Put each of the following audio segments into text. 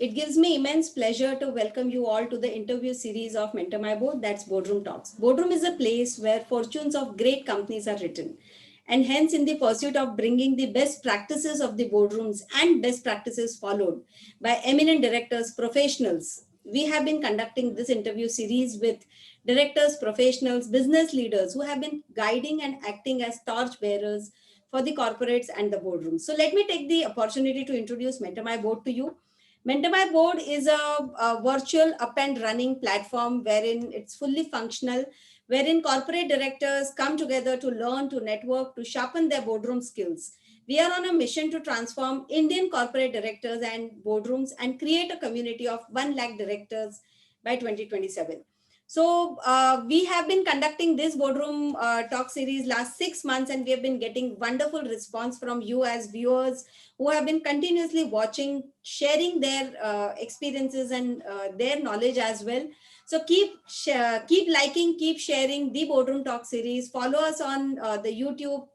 It gives me immense pleasure to welcome you all to the interview series of Mentor My Board, that's Boardroom Talks. Boardroom is a place where fortunes of great companies are written. And hence, in the pursuit of bringing the best practices of the boardrooms and best practices followed by eminent directors, professionals, we have been conducting this interview series with directors, professionals, business leaders who have been guiding and acting as torch bearers for the corporates and the boardrooms. So, let me take the opportunity to introduce Mentor My Board to you. Mentor My Board is a virtual up and running platform wherein it's fully functional, wherein corporate directors come together to learn, to network, to sharpen their boardroom skills. We are on a mission to transform Indian corporate directors and boardrooms and create a community of 1 lakh directors by 2027. So we have been conducting this boardroom talk series last 6 months, and we have been getting wonderful response from you as viewers who have been continuously watching, sharing their experiences and their knowledge as well. So keep liking, keep sharing the Boardroom Talk series. Follow us on the YouTube,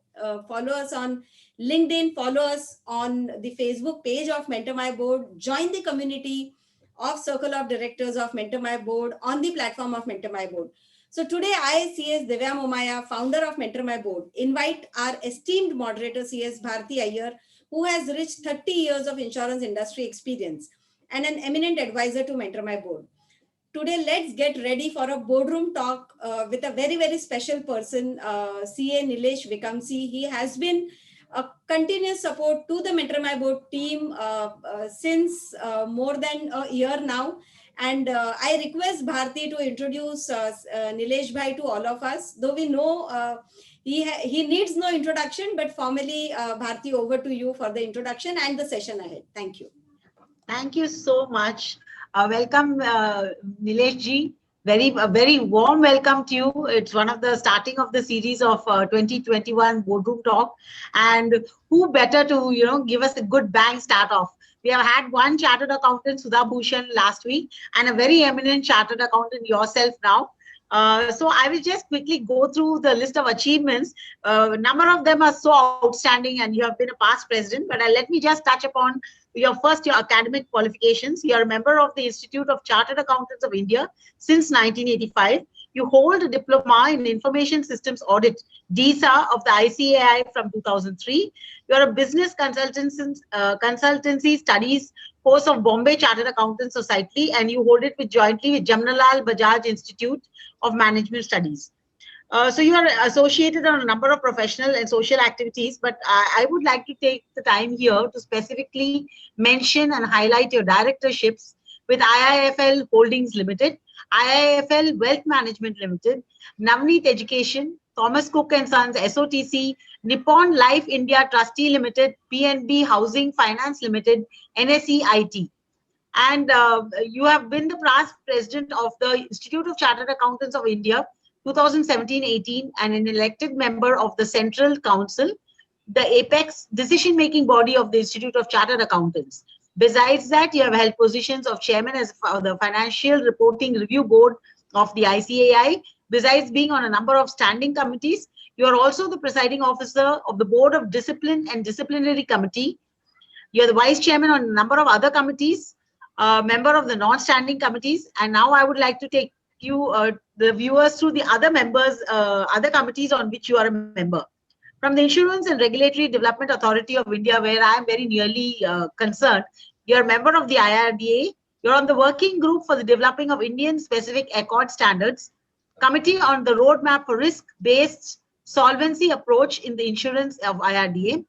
follow us on LinkedIn, follow us on the Facebook page of Mentor My Board. Join the community of Circle of Directors of Mentor My Board on the platform of Mentor My Board. So today I, CS Divya Momaya, founder of Mentor My Board, invite our esteemed moderator CS Bharti Iyer, who has reached 30 years of insurance industry experience and an eminent advisor to Mentor My Board. Today, let's get ready for a boardroom talk with a very, very special person, CA Nilesh Vikamsi. He has been a continuous support to the Mentor My Board team since more than a year now. And I request Bharti to introduce Nilesh Bhai to all of us, though we know he needs no introduction, but formally, Bharti, over to you for the introduction and the session ahead. Thank you. Thank you so much. Welcome, Nilesh ji. Very warm welcome to you. It's one of the starting of the series of 2021 Boardroom Talk, and who better to give us a good bang start off. We have had one chartered accountant, Sudha Bhushan, last week, and a very eminent chartered accountant yourself now. So I will just quickly go through the list of achievements. A number of them are so outstanding, and you have been a past president, but let me just touch upon your academic qualifications. You are a member of the Institute of Chartered Accountants of India since 1985. You hold a diploma in Information Systems Audit, DISA, of the ICAI from 2003. You are a business consultancy studies course of Bombay Chartered Accountants Society, and you hold it jointly with Jamnalal Bajaj Institute of Management Studies. So you are associated on a number of professional and social activities, but I would like to take the time here to specifically mention and highlight your directorships with IIFL Holdings Limited, IIFL Wealth Management Limited, Navneet Education, Thomas Cook and Sons SOTC, Nippon Life India Trustee Limited, PNB Housing Finance Limited, NSE IT. And you have been the past president of the Institute of Chartered Accountants of India 2017-18 and an elected member of the Central Council, the apex decision-making body of the Institute of Chartered Accountants. Besides that, you have held positions of chairman as the Financial Reporting Review Board of the ICAI. Besides being on a number of standing committees, you are also the presiding officer of the Board of Discipline and Disciplinary Committee. You are the vice chairman on a number of other committees, member of the non-standing committees, and now I would like to take you, the viewers, through the other members, other committees on which you are a member. From the Insurance and Regulatory Development Authority of India, where I am very nearly concerned, you are a member of the IRDA. You're on the working group for the developing of Indian specific accord standards, committee on the roadmap for risk-based solvency approach in the insurance of IRDA,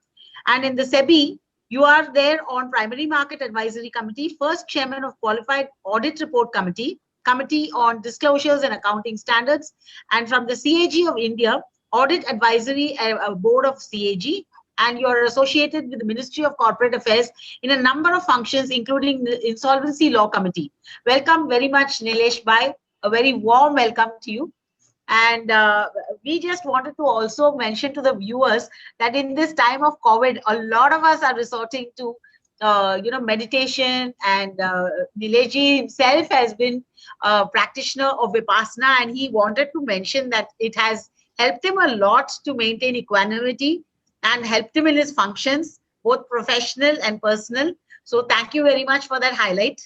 and in the SEBI, you are there on Primary Market Advisory Committee, first chairman of Qualified Audit Report Committee, Committee on Disclosures and Accounting Standards, and from the CAG of India, Audit Advisory Board of CAG, and you are associated with the Ministry of Corporate Affairs in a number of functions, including the Insolvency Law Committee. Welcome very much, Nilesh Bhai. A very warm welcome to you. And we just wanted to also mention to the viewers that in this time of COVID, a lot of us are resorting to meditation, and Nilesh himself has been a practitioner of Vipassana, and he wanted to mention that it has helped him a lot to maintain equanimity and helped him in his functions, both professional and personal. So thank you very much for that highlight.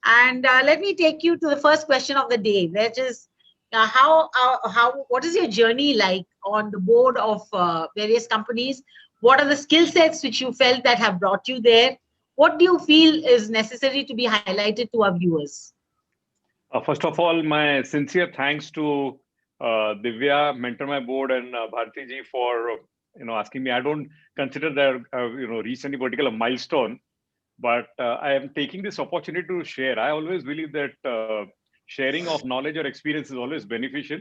And let me take you to the first question of the day, which is what is your journey like on the board of various companies? What are the skill sets which you felt that have brought you there? What do you feel is necessary to be highlighted to our viewers? First of all, my sincere thanks to Divya, Mentor My Board, and Bharti ji for asking me. I don't consider that reached any particular milestone, but I am taking this opportunity to share. I always believe that sharing of knowledge or experience is always beneficial,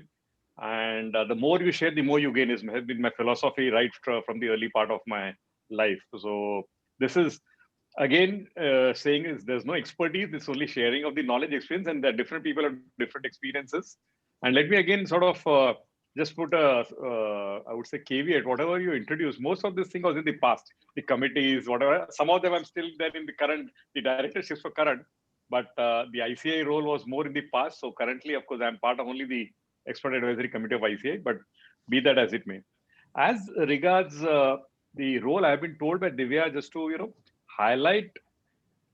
and the more you share, the more you gain. Has been my philosophy right from the early part of my life. So this is again saying is there's no expertise. It's only sharing of the knowledge, experience, and that different people have different experiences. And let me again sort of just put a I would say caveat. Whatever you introduce, most of this thing was in the past. The committees, whatever. Some of them I'm still there in the current. The directorships for current, but the ICI role was more in the past. So currently, of course, I'm part of only the expert advisory committee of ICI. But be that as it may, as regards the role, I've been told by Divya just to highlight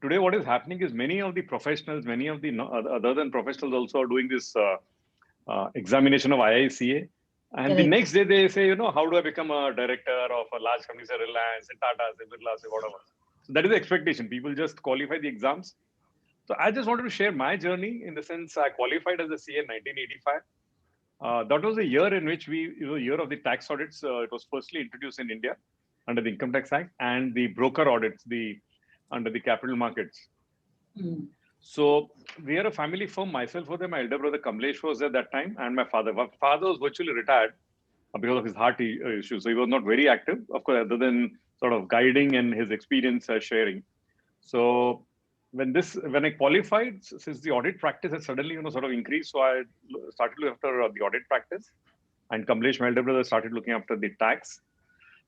today what is happening is many of the professionals, many of the other than professionals also are doing this examination of IICA. And the next day they say, how do I become a director of a large company, say Reliance, say Tata, say Birla, say whatever. So that is the expectation. People just qualify the exams. So I just wanted to share my journey in the sense I qualified as a CA in 1985. That was the year in which year of the tax audits. It was firstly introduced in India under the Income Tax Act, and the broker audits under the capital markets. Mm. So we are a family firm. Myself was there, my elder brother Kamlesh was there that time, and my father. My father was virtually retired because of his heart issues. So he was not very active, of course, other than sort of guiding and his experience sharing. So when I qualified, since the audit practice had suddenly sort of increased, so I started looking after the audit practice, and Kamlesh, my elder brother, started looking after the tax.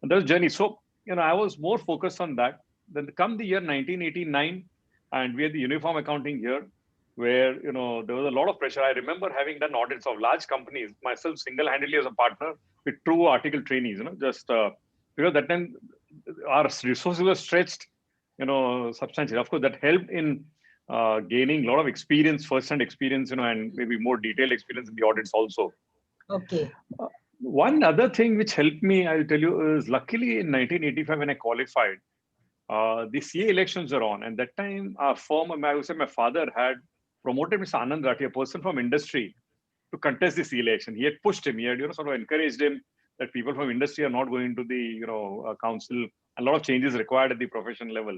And that was journey. So, I was more focused on that. Then come the year 1989, and we had the uniform accounting year, where, there was a lot of pressure. I remember having done audits of large companies, myself single-handedly as a partner with true article trainees, just because that time our resources were stretched, substantially. Of course, that helped in gaining a lot of experience, first-hand experience, and maybe more detailed experience in the audits also. Okay. One other thing which helped me, I'll tell you, is luckily in 1985 when I qualified, the CA elections were on. And that time, our firm, I would say my father had promoted Mr. Anand Rathi, a person from industry, to contest the CA election. He had pushed him. He had, sort of encouraged him that people from industry are not going to the, council. A lot of changes required at the profession level.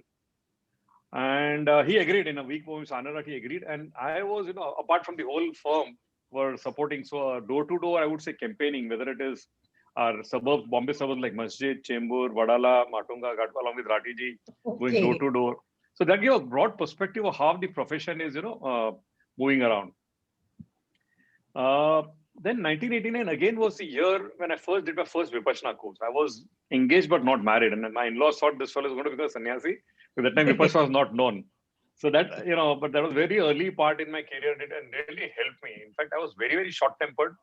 And he agreed in a week. Mr. Anand Rathi agreed. And I was, apart from the whole firm, were supporting. So door-to-door, I would say campaigning, whether it is our suburbs, Bombay suburbs like Masjid, Chembur, Wadala, Matunga, Gatwa, along with Ratiji, going door-to-door. So that gave a broad perspective of how the profession is, moving around. Then 1989 again was the year when I first did my first Vipassana course. I was engaged but not married. And my in-laws thought this fellow was going to become a sannyasi. At that time, Vipassana was not known. So that, but that was very early part in my career and really helped me. In fact, I was very, very short-tempered.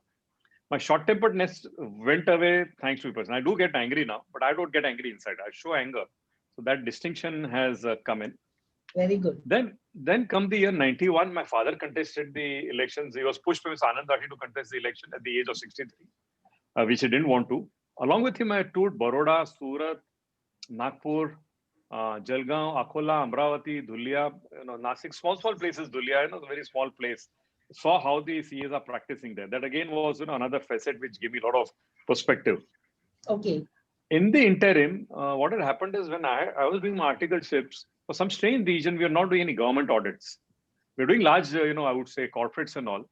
My short-temperedness went away thanks to Vipassana. I do get angry now, but I don't get angry inside. I show anger. So that distinction has come in. Very good. Then come the year 91, my father contested the elections. He was pushed by Mr. Anand Rathi to contest the election at the age of 63, which he didn't want to. Along with him, I toured Baroda, Surat, Nagpur, Jalgaon, Akola, Amravati, Dhulia, Nasik, small places. Dhulia, a very small place. Saw how the CAs are practicing there. That again was another facet which gave me a lot of perspective. Okay. In the interim, what had happened is when I was doing my articleships, for some strange reason, we are not doing any government audits. We're doing large, I would say corporates and all,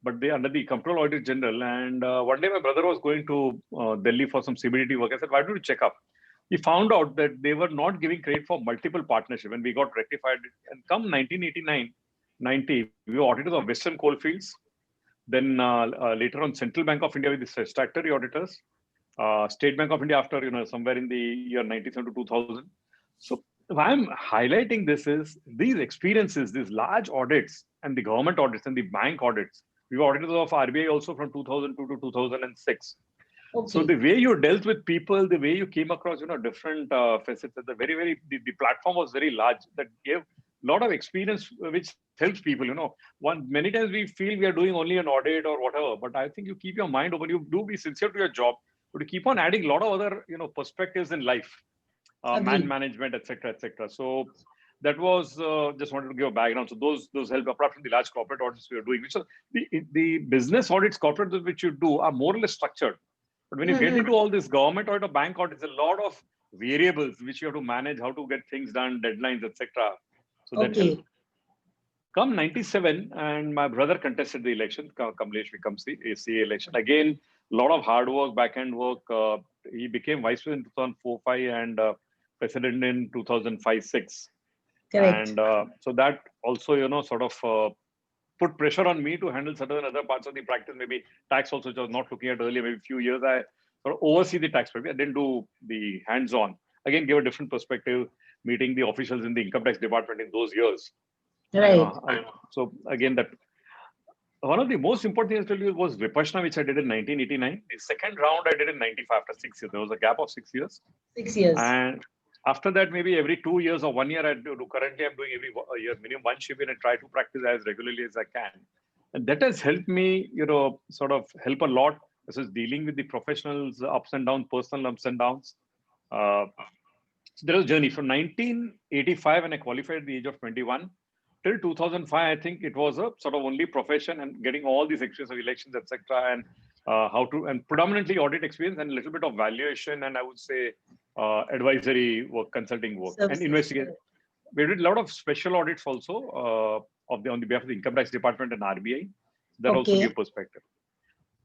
but they under the Comptroller Audit General. And one day my brother was going to Delhi for some CBDT work. I said, why don't you check up? He found out that they were not giving credit for multiple partnership, and we got rectified. And come 1989-90, we were auditors of Western Coalfields. Then later on, Central Bank of India with the statutory auditors, State Bank of India after somewhere in the year 97 to 2000. So why I'm highlighting this is these experiences, these large audits and the government audits and the bank audits. We were auditors of RBI also from 2002 to 2006. So Okay. the way you dealt with people, the way you came across, different facets, the the platform was very large. That gave a lot of experience, which helps people. Many times we feel we are doing only an audit or whatever, but I think you keep your mind open. You do be sincere to your job, but you keep on adding a lot of other, perspectives in life, man Agreed. management, etc., etc. So that was just wanted to give a background. So those help apart from the large corporate audits we are doing. So the business audits, corporate audits which you do are more or less structured. But when you get into all this government audit or bank audit, it's a lot of variables which you have to manage, how to get things done, deadlines, etc. So that helps. Okay. Come 97, and my brother contested the election. Kamlesh becomes the ACA election. Again, a lot of hard work, back end work. He became vice president in 2004-5 and president in 2005-6. Correct. And so that also, sort of put pressure on me to handle certain other parts of the practice, maybe tax also, which I was not looking at earlier. Maybe a few years I sort of oversee the tax practice. I didn't do the hands-on. Again, give a different perspective, meeting the officials in the income tax department in those years. Right. So again, that one of the most important things to tell you was Vipassana, which I did in 1989. The second round I did in 95 after 6 years. There was a gap of 6 years. 6 years. And after that, maybe every 2 years or 1 year, I do. Currently, I'm doing every year, minimum one Shivir, and try to practice as regularly as I can. And that has helped me, sort of help a lot. This is dealing with the professionals' ups and downs, personal ups and downs. So there was a journey from 1985 when I qualified at the age of 21 till 2005. I think it was a sort of only profession and getting all these experience of elections, etc. And how to, and predominantly audit experience and a little bit of valuation, and I would say advisory work, consulting work, and investigation. We did a lot of special audits also on the behalf of the income tax department and RBI. That also give perspective.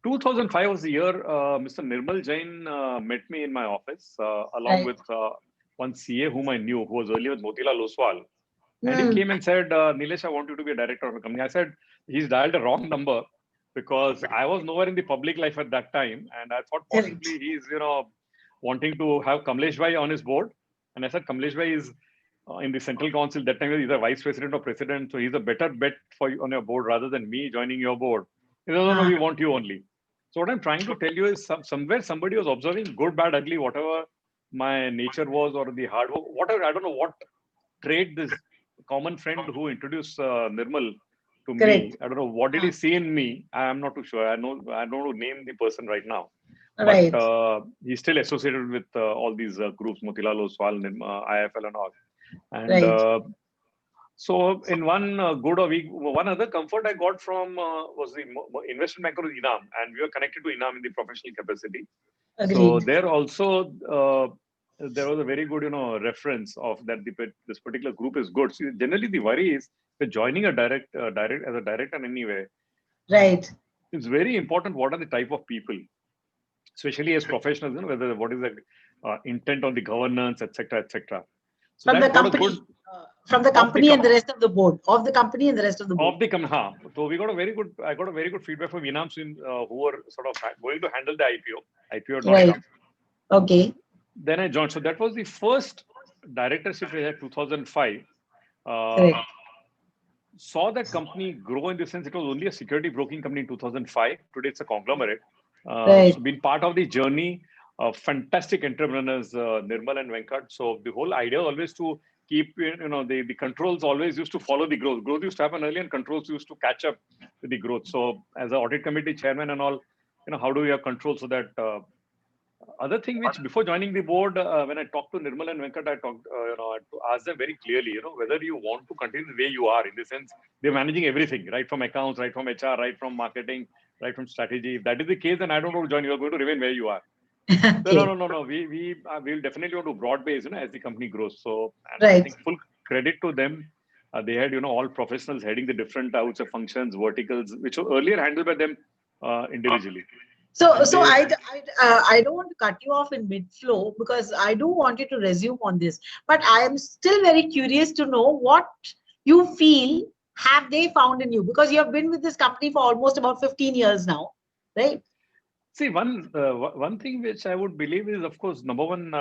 2005 was the year Mr. Nirmal Jain met me in my office along with one CA whom I knew, who was earlier with Motilal Oswal. And he came and said, Nilesh, I want you to be a director of a company. I said, he's dialed a wrong number, because I was nowhere in the public life at that time. And I thought possibly he's, wanting to have Kamlesh Bhai on his board. And I said, Kamlesh Bhai is in the central council. That time he's a vice president or president. So he's a better bet for you on your board rather than me joining your board. He said, no, we want you only. So what I'm trying to tell you is somewhere somebody was observing good, bad, ugly, whatever my nature was, or the hard work, whatever. I don't know what trait this common friend who introduced Nirmal to me. I don't know what did he see in me. I'm not too sure. I don't know to name the person right now. But he's still associated with all these groups, Motilal Oswal, IIFL and all. And so in one good week, one other comfort I got from was the investment banker of Inam, and we were connected to Inam in the professional capacity. So there also, there was a very good, reference of that this particular group is good. So generally the worry is that joining a direct as a director anyway. Right. It's very important. What are the type of people, especially as professionals, whether what is the intent on the governance, etc., etc. So from the company, and the rest of the board, of the company and the rest of the board. Of the company. So we got a very good. I got a very good feedback from Inam Sin, who were sort of going to handle the IPO. Right. Okay. Then I joined. So that was the first directorship we had 2005. Saw that company grow in the sense it was only a security broking company in 2005. Today it's a conglomerate. So been part of the journey of fantastic entrepreneurs, Nirmal and Venkat. So the whole idea always to keep, the controls always used to follow the growth. Growth used to happen early and controls used to catch up with the growth. So as an audit committee chairman and all, how do we have control so that other thing which before joining the board, when I talked to Nirmal and Venkat, I talked, to ask them very clearly, whether you want to continue the way you are, in the sense they're managing everything, right from accounts, right from HR, right from marketing, right from strategy. If that is the case, then I don't want to join. You're going to remain where you are. No. We will definitely want to broad base, as the company grows. So I think full credit to them. They had, all professionals heading the different, I would say, functions, verticals, which were earlier handled by them individually. So I don't want to cut you off in mid-flow, because I do want you to resume on this. But I am still very curious to know what you feel have they found in you, because you have been with this company for almost about 15 years now, right? See, one thing which I would believe is, of course, number one,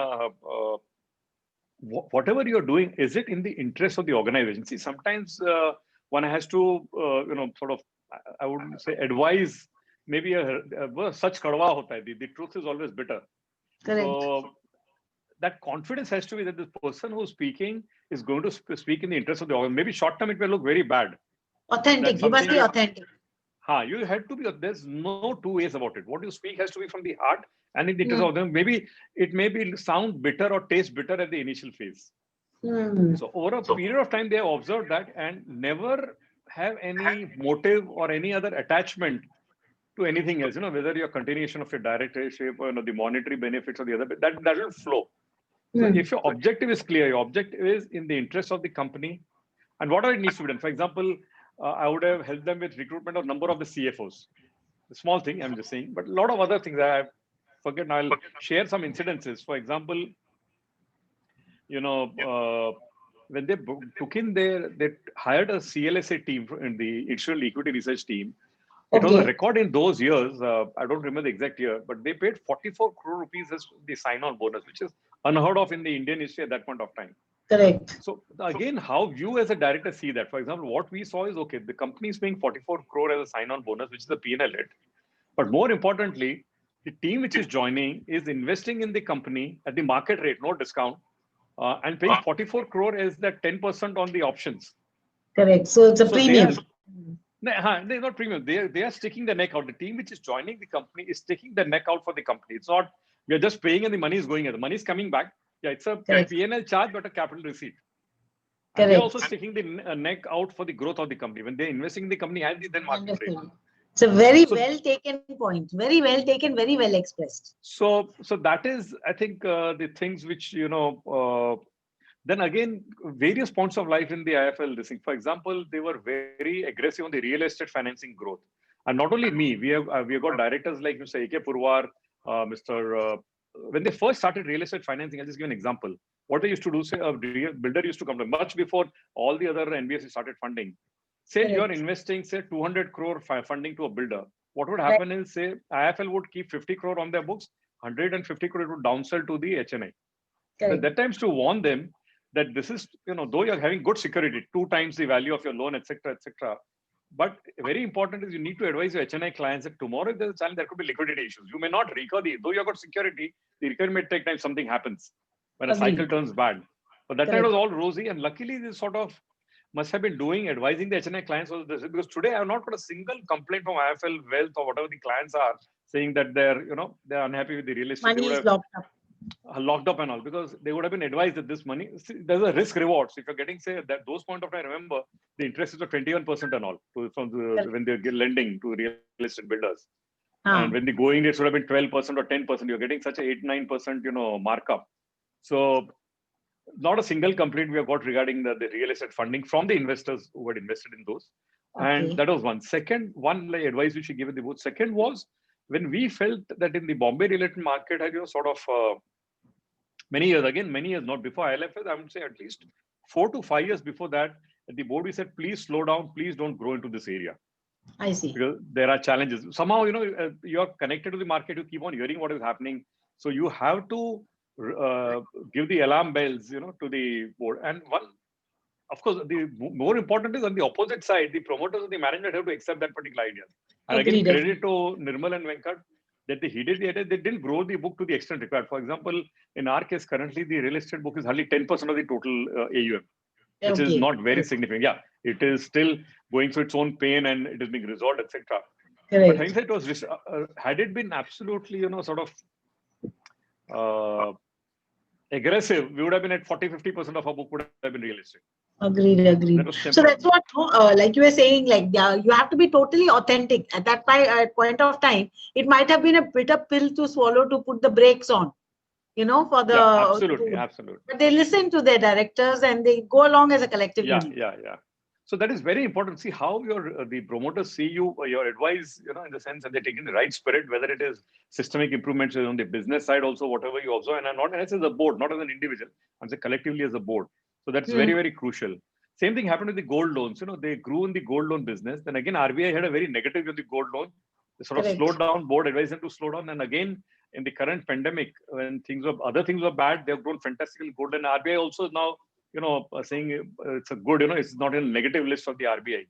whatever you're doing, is it in the interest of the organization? See, sometimes one has to, sort of, I would say, advise maybe such kadwa hota hai. The truth is always bitter. Correct. So that confidence has to be that the person who's speaking is going to speak in the interest of the organ. Maybe short term it may look very bad. Authentic. You must be authentic. You have to be. There's no two ways about it. What you speak has to be from the heart and in the interest of them. Maybe it may sound bitter or taste bitter at the initial phase. So over a period of time, they have observed that and never have any motive or any other attachment to anything else. Whether your continuation of your directorship or the monetary benefits or the other, that will flow. So if your objective is clear, your objective is in the interest of the company, and whatever it needs to be done. For example, I would have helped them with recruitment of number of the CFOs. A small thing, I'm just saying, but a lot of other things I forget. I'll share some incidences. For example, when they took in they hired a CLSA team in the Institutional Equity Research team. It was a record in those years. I don't remember the exact year, but they paid 44 crore rupees as the sign-on bonus, which is unheard of in the Indian history at that point of time. Correct. So again, how you as a director see that? For example, what we saw is, okay, the company is paying 44 crore as a sign-on bonus, which is the P&L hit. But more importantly, the team which is joining is investing in the company at the market rate, no discount, and paying 44 crore as that 10% on the options. Correct. So it's a premium. They're not premium. They are sticking the neck out. The team which is joining the company is sticking the neck out for the company. It's not, we are just paying and the money is going. The money is coming back. Yeah, it's a P&L charge, but a capital receipt. And they're also sticking the neck out for the growth of the company. When they're investing in the company, as the then market rate. It's a very well taken point. Very well taken, very well expressed. So that is, I think, the things which, then again, various points of life in the IFL, this thing. For example, they were very aggressive on the real estate financing growth. And not only me, we have got directors like Mr. A.K. Purwar, when they first started real estate financing, I'll just give an example. What they used to do, say, a builder used to come to much before all the other NBFCs started funding. Say you're investing, say, 200 crore funding to a builder. What would happen is, say, IFL would keep 50 crore on their books, 150 crore would downsell to the HNI. So at that times to warn them that this is, though you're having good security, 2 times the value of your loan, etc., etc. But very important is you need to advise your HNI clients that tomorrow if there's a challenge, there could be liquidity issues. You may not recover though you've got security, the recovery may take time, something happens when a cycle turns bad. But that time it was all rosy, and luckily this sort of must have been advising the HNI clients was this, because today I have not got a single complaint from IFL Wealth or whatever the clients are saying that they're unhappy with the real estate. Money is locked up and all, because they would have been advised that this money, there's a risk reward. So if you're getting, say, that those point of time, remember the interest is of 21% and all when they're lending to real estate builders. And when the going rate should have been 12% or 10%, you're getting such a 8-9% markup. So not a single complaint we have got regarding the real estate funding from the investors who had invested in those. And that was one. Second, advice which we gave in the book. Second was, when we felt that in the Bombay real estate market had many years, not before ILFS, I would say at least 4 to 5 years before that, at the board we said, please slow down, please don't grow into this area. I see. Because there are challenges. Somehow, you are connected to the market, you keep on hearing what is happening. So you have to give the alarm bells, to the board. And one, of course, the more important is on the opposite side, the promoters of the management have to accept that particular idea. And again, credit to Nirmal and Venkat that they didn't grow the book to the extent required. For example, in our case, currently the real estate book is hardly 10% of the total AUM, which is not very significant. Yeah, it is still going through its own pain and it is being resolved, etc. But having said, it was had it been absolutely, aggressive, we would have been at 40-50% of our book would have been real estate. Agreed. So that's what, like you were saying, like you have to be totally authentic. At that point of time, it might have been a bitter pill to swallow to put the brakes on, for the... Yeah, absolutely. But they listen to their directors and they go along as a collective unit. Yeah. So that is very important. See how the promoters see you, your advice, in the sense that they take in the right spirit, whether it is systemic improvements on the business side also, whatever you observe, and not as a board, not as an individual, I'm saying collectively as a board. So that's very, very crucial. Same thing happened with the gold loans. They grew in the gold loan business. Then again, RBI had a very negative view on the gold loan. They sort of slowed down, board advised them to slow down. And again, in the current pandemic, when other things were bad, they've grown fantastically gold. And RBI also is now, saying it's a good, it's not in a negative list of the RBI.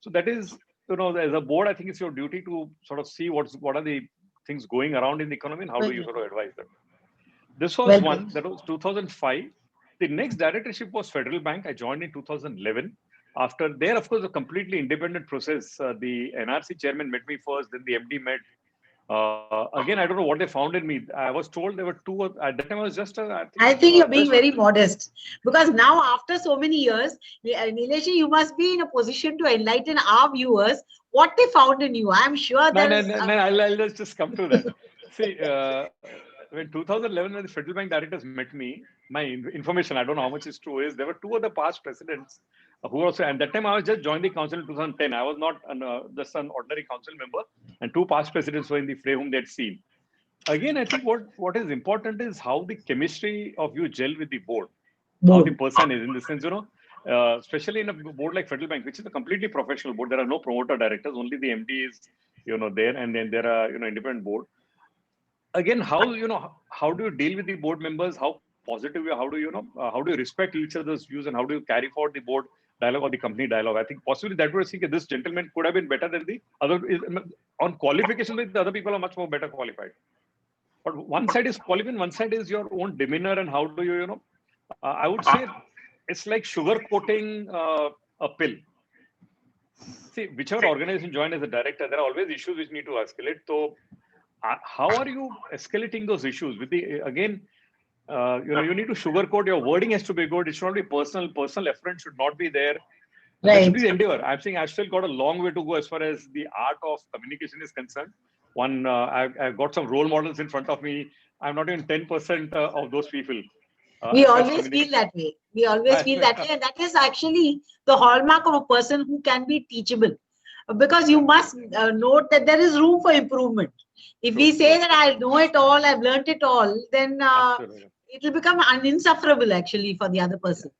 So that is as a board, I think it's your duty to sort of see what are the things going around in the economy and how do you sort of advise them. This was Well one, put. that was 2005. The next directorship was Federal Bank. I joined in 2011. After there, of course, a completely independent process. The NRC chairman met me first, then the MD met. Again, I don't know what they found in me. I was told there were two. At that time, I was just I think you're being just very modest, because now after so many years, Nilesh, you must be in a position to enlighten our viewers what they found in you. I'm sure No, there's. I'll just come to that. See, when 2011, when the Federal Bank directors met me, my information, I don't know how much is true, is there were two other past presidents who also, and that time I was just joined the council in 2010. I was not just an ordinary council member, and two past presidents were in the fray whom they'd seen. Again, I think what is important is how the chemistry of you gel with the board, how the person is, in the sense, especially in a board like Federal Bank, which is a completely professional board. There are no promoter directors, only the MD is, there, and then there are, independent board. Again, how do you deal with the board members? How positive you are? How do you respect each other's views, and how do you carry forward the board dialogue or the company dialogue? I think possibly that would think this gentleman could have been better than the other. On qualification, the other people are much more better qualified. But one side is qualification, one side is your own demeanor, and how do you, I would say it's like sugar coating a pill. See, whichever organization you join as a director, there are always issues which need to escalate. So, how are you escalating those issues? With the again, you need to sugarcoat. Your wording has to be good. It should not be personal. Personal effort should not be there. Right. That should be the endeavor. I'm saying I've still got a long way to go as far as the art of communication is concerned. I've got some role models in front of me. I'm not even 10% of those people. We always feel that way. We always feel that way. And that is actually the hallmark of a person who can be teachable. Because you must note that there is room for improvement. If we say that I know it all, I've learned it all, then it will become insufferable actually for the other person.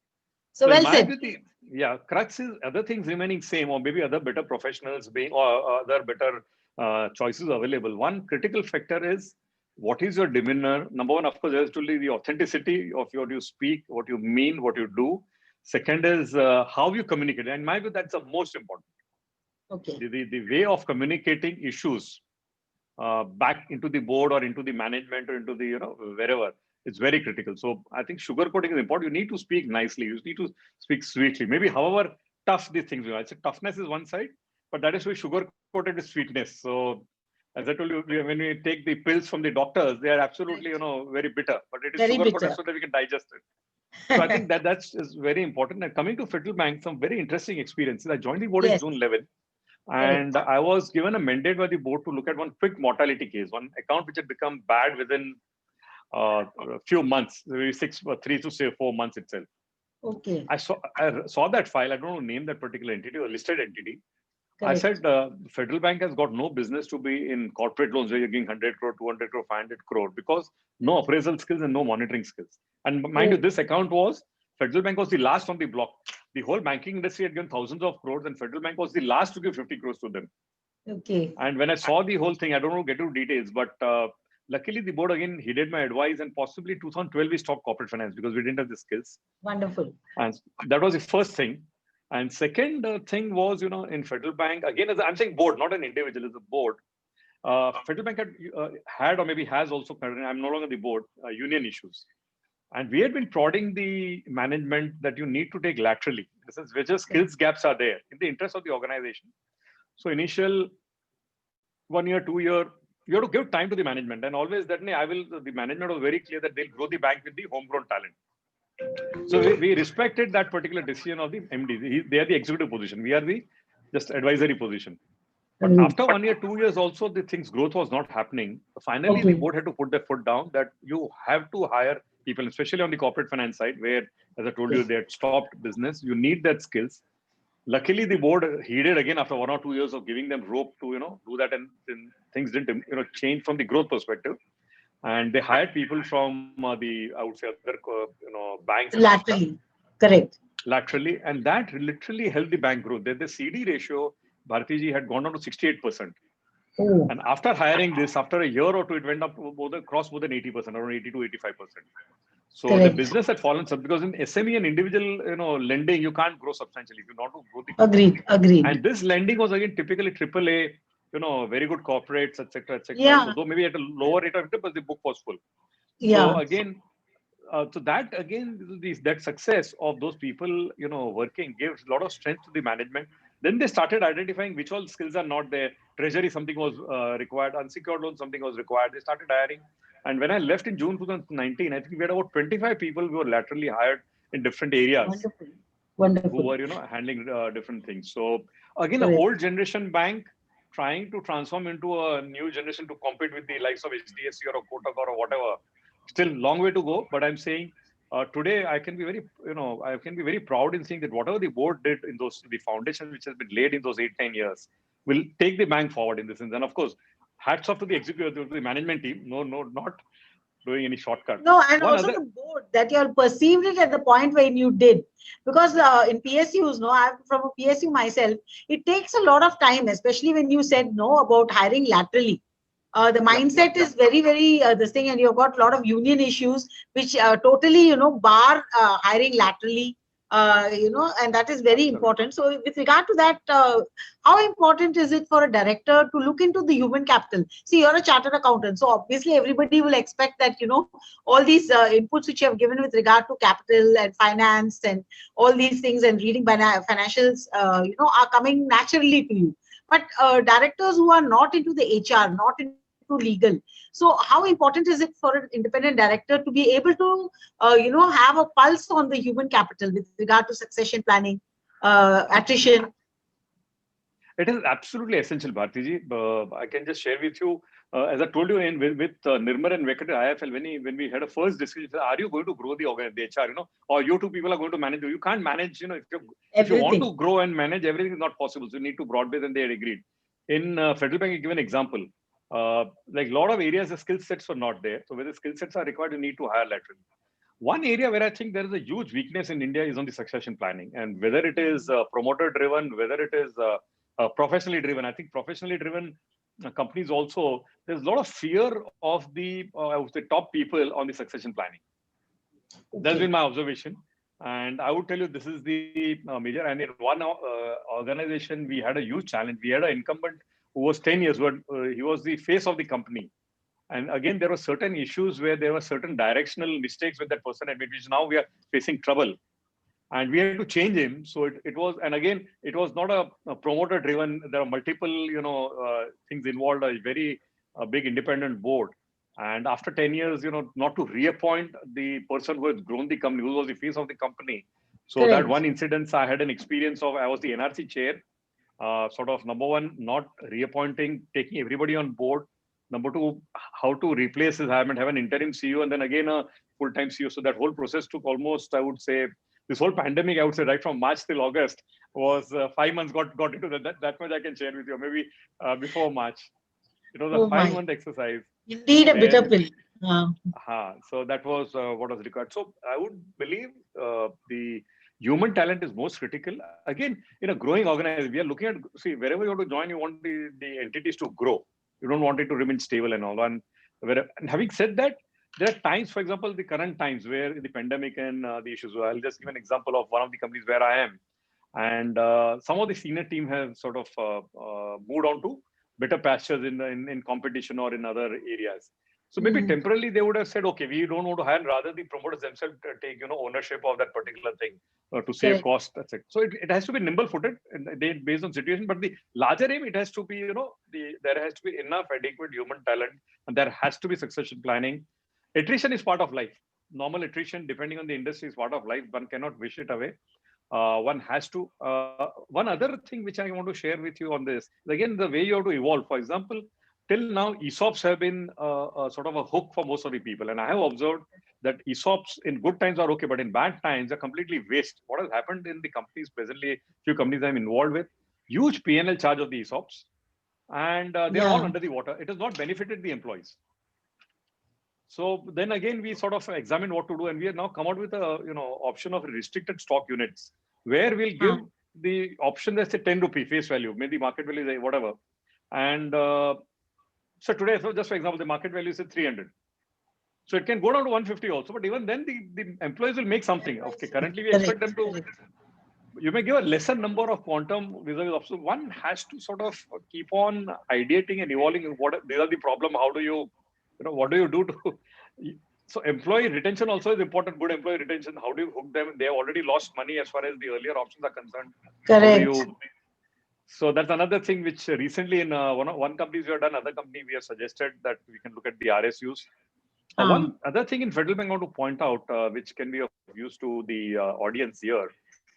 So well said. Crux is other things remaining same, or maybe other better professionals being, or other better choices available. One critical factor is what is your demeanor. Number one, of course, has to be the authenticity of what you speak, what you mean, what you do. Second is how you communicate. And in my view, that's the most important. Okay. The way of communicating issues back into the board or into the management or into the, wherever, it's very critical. So I think sugarcoating is important. You need to speak nicely. You need to speak sweetly. Maybe however tough these things are. I'd say toughness is one side, but that is why sugar-coated is sweetness. So as I told you, when we take the pills from the doctors, they are absolutely, very bitter, but it is sugar-coated so that we can digest it. So I think that's very important. And coming to Federal Bank, some very interesting experiences. I joined the board in June 11. And I was given a mandate by the board to look at one quick mortality case, one account which had become bad within a few months, maybe 3 to 4 months itself. Okay. I saw that file. I don't know name that particular entity or listed entity. Correct. I said Federal Bank has got no business to be in corporate loans where you're giving 100 crore, 200 crore, 500 crore, because no appraisal skills and no monitoring skills. And mind you, this account was, Federal Bank was the last on the block. The whole banking industry had given thousands of crores, and Federal Bank was the last to give 50 crores to them. Okay. And when I saw the whole thing, I don't know, get into details, but luckily the board again heeded my advice, and possibly 2012 we stopped corporate finance because we didn't have the skills. Wonderful. And that was the first thing. And second thing was, in Federal Bank, again, I'm saying board, not an individual, it's a board. Federal Bank had or maybe has also, I'm no longer the board, union issues. And we had been prodding the management that you need to take laterally. This is which skills gaps are there in the interest of the organization. So initial 1 year, 2 year, you have to give time to the management. And always that the management was very clear that they'll grow the bank with the homegrown talent. So we respected that particular decision of the MD. They are the executive position. We are the just advisory position. But after 1 year, 2 years also, the things growth was not happening. Finally, the board had to put their foot down that you have to hire people, especially on the corporate finance side, where, as I told you, they had stopped business. You need that skills. Luckily, the board heeded again after 1 or 2 years of giving them rope to, do that, and things didn't, change from the growth perspective. And they hired people from the, I would say, other, banks. Laterally, correct. Laterally, and that literally helped the bank grow. The CD ratio, Bharti ji, had gone down to 68%. Oh, And after hiring this, after a year or two, it went up to crossed more than 80%, around 80 to 85%. So the correct. business had fallen some because in SME and individual, lending, you can't grow substantially if you want to grow the Agreed. Agreed. and this lending was again typically AAA, very good corporates, etc., etc. So Yeah. though maybe at a lower rate of interest, but the book was full. So Yeah. again, so that again, that success of those people, working gives a lot of strength to the management. Then they started identifying which all skills are not there. Treasury, something was required. Unsecured loan, something was required. They started hiring. And when I left in June 2019, I think we had about 25 people who were laterally hired in different areas Wonderful. who Wonderful. were, handling different things. So again, a Correct. old generation bank trying to transform into a new generation to compete with the likes of HDFC or a Kotak or whatever. Still long way to go, but I'm saying today I can be very proud in saying that whatever the board did in the foundation which has been laid in those 8-10 years will take the bank forward in this sense. And of course, hats off to the executive, to the management team. No, not doing any shortcut. No, and One also other, the board that you all perceived it at the point when you did. Because in PSUs, no, I'm from a PSU myself, it takes a lot of time, especially when you said no about hiring laterally. The mindset is very, very this thing, and you've got a lot of union issues which totally, bar hiring laterally, and that is very important. So, with regard to that, how important is it for a director to look into the human capital? See, you're a chartered accountant, so obviously everybody will expect that, all these inputs which you have given with regard to capital and finance and all these things and reading financials, are coming naturally to you. But directors who are not into the HR, not into legal, so how important is it for an independent director to be able to, have a pulse on the human capital with regard to succession planning, attrition? it is absolutely essential, Bhartiji. I can just share with you, as I told you with Nirmal and Venkat at IFL, when we had a first discussion, are you going to grow the HR, or you two people are going to manage? You can't manage, if you want to grow and manage everything is not possible. So you need to broad base, and they had agreed. In Federal Bank, I give an example. Like a lot of areas, the skill sets were not there. So where the skill sets are required, you need to hire laterally. One area where I think there is a huge weakness in India is on the succession planning, and whether it is promoter driven, whether it is professionally driven. I think professionally driven companies also, there's a lot of fear of the I would say top people on the succession planning. Okay. That's been my observation, and I would tell you this is the major. And in one organization, we had a huge challenge. We had an incumbent who was 10 years old. He was the face of the company. And again, there were certain issues where there were certain directional mistakes with that person, and which now we are facing trouble. And we had to change him. So it was, and again, it was not a promoter driven. There are multiple, things involved, a very big independent board. And after 10 years, not to reappoint the person who has grown the company, who was the face of the company. So that one incident, I had an experience of, I was the NRC chair, sort of number one, not reappointing, taking everybody on board. Number two, how to replace his have an interim CEO and then again a full-time CEO. So that whole process took almost, I would say, this whole pandemic, I would say, right from March till August was 5 months got into that much I can share with you, maybe before March. It was a 5-month exercise. Indeed, a bitter pill. So that was what was required. So I would believe the human talent is most critical. Again, in a growing organization, we are looking at, wherever you want to join, you want the entities to grow. You don't want it to remain stable and all. And having said that, there are times, for example, the current times where the pandemic and the issues. I'll just give an example of one of the companies where I am. And some of the senior team have sort of moved on to better pastures in competition or in other areas. So maybe temporarily they would have said, okay, we don't want to hire, rather the promoters themselves take ownership of that particular thing to save cost. That's it. So it has to be nimble-footed based on situation. But the larger aim, it has to be, there has to be enough adequate human talent, and there has to be succession planning. Attrition is part of life. Normal attrition, depending on the industry, is part of life. One cannot wish it away. One has to. One other thing which I want to share with you on this, again, the way you have to evolve. For example, till now, ESOPs have been sort of a hook for most of the people. And I have observed that ESOPs in good times are okay, but in bad times are completely waste. What has happened in the companies presently, few companies I'm involved with, huge P&L charge of the ESOPs. And they're all under the water. It has not benefited the employees. So then again, we sort of examine what to do. And we have now come out with a option of restricted stock units, where we'll give the option that's a 10 rupee face value, maybe market value is whatever. And so today, so just for example, the market value is at 300. So it can go down to 150 also, but even then the employees will make something. Okay, currently we expect them to, you may give a lesser number of quantum vis-a-vis. So one has to sort of keep on ideating and evolving. What these are the problem? How do you know, what do you do to? So employee retention also is important. Good employee retention. How do you hook them? They have already lost money as far as the earlier options are concerned. Correct. So that's another thing which recently in one company we have done, other company we have suggested that we can look at the RSUs. One other thing in Federal Bank I want to point out, which can be of use to the audience here,